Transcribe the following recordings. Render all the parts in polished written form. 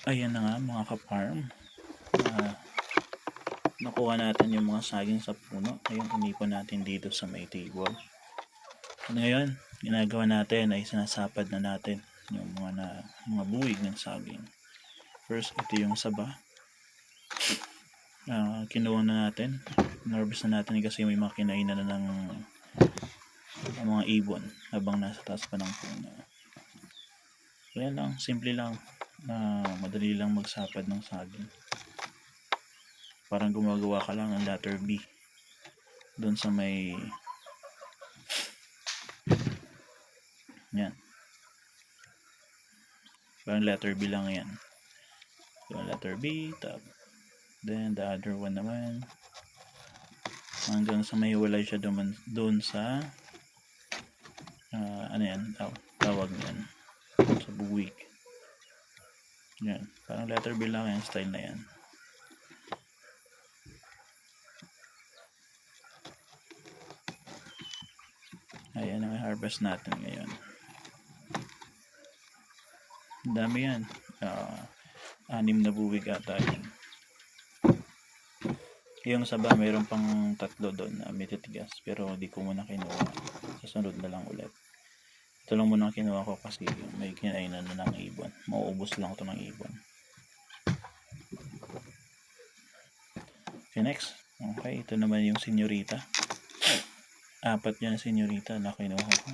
Ayan na nga mga ka-farm, nakuha natin yung mga saging sa puno. Ayun, inipon natin dito sa may table. Ngayon, ginagawa natin ay sinasapad na natin yung mga buwig ng saging. First, ito yung saba. Kinuha na natin. Narbis na natin kasi may mga kinainan na ng mga ibon habang nasa taas pa ng puno. So yan lang, simple lang. Madali lang magsapad ng saging. Parang gumagawa ka lang ng letter B doon sa may yan. Parang letter B lang yan. So letter B, then the other one naman hanggang sa may hiwalay siya doon sa ano yan, tawag niyan sa buwig. Yan, parang letter B lang yan, style na yan. Ayan ang harvest natin ngayon. Dami yan. 6 na buwig ata yan. Yung saba mayroon pang 3 doon na mititigas, pero di ko muna kinuha. Sasunod na lang ulit. Ito lang muna kinuha ko kasi may kinainan na ng ibon. Mauubos lang ito ng ibon. Okay, next. Okay, ito naman yung senyorita. 4 yan senyorita na kinuha ko.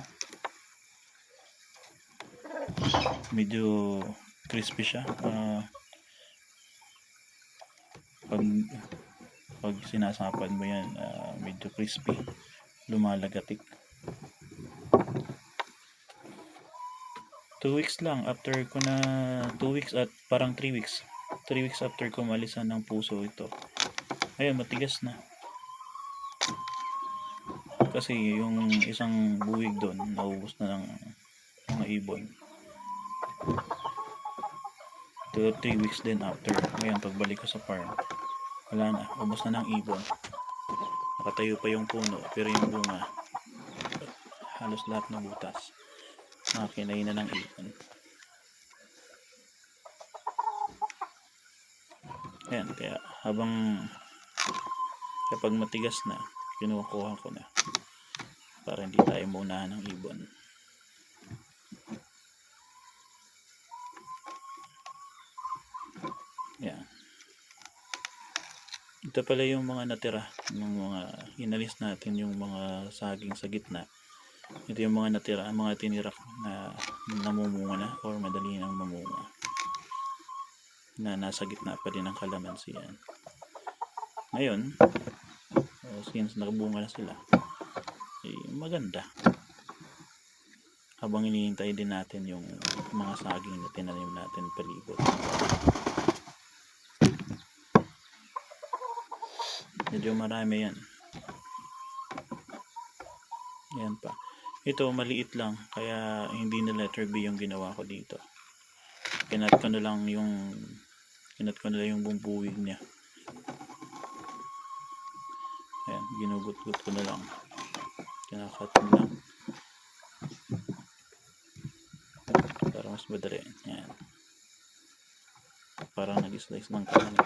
Medyo crispy siya. Pag sinasapad mo yan, medyo crispy, lumalagatik. 2 weeks lang after ko na 2 weeks at parang 3 weeks 3 weeks after ko malisan ng puso ito. Ayun, matigas na kasi yung isang buwig doon naubos na ng mga ibon. 3 weeks din after. Ngayon pagbalik ko sa farm, wala na, ubos na ng ibon. Nakatayo pa yung puno pero yung bunga halos lahat na butas, nakakinain na ng ibon. Ayan, kaya kapag matigas na, kinukuha ko na para hindi tayo maunahan ng ibon. Ayan. Ito pala yung mga natira, yung mga inalis natin, yung mga saging sa gitna. Ito yung mga natira, mga tinira na namumunga na or madali nang mamunga na nasa gitna pa din ng kalamansi yan. Ngayon, since nakabunga na sila, maganda. Habang hinihintay din natin yung mga saging na tinanim natin palibot. Medyo marami yan. Yan pa. Ito maliit lang, kaya hindi na letter B yung ginawa ko dito. Kinat ko na lang yung bumbuwig niya. Ayan, ginugot-gut ko na lang. Kinakat mo lang para mas madali. Ayan. Parang nag-slice ng kanan.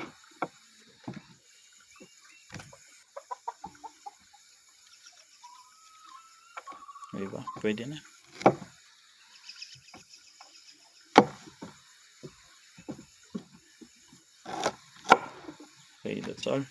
Diba? Pwede na. Okay, that's all.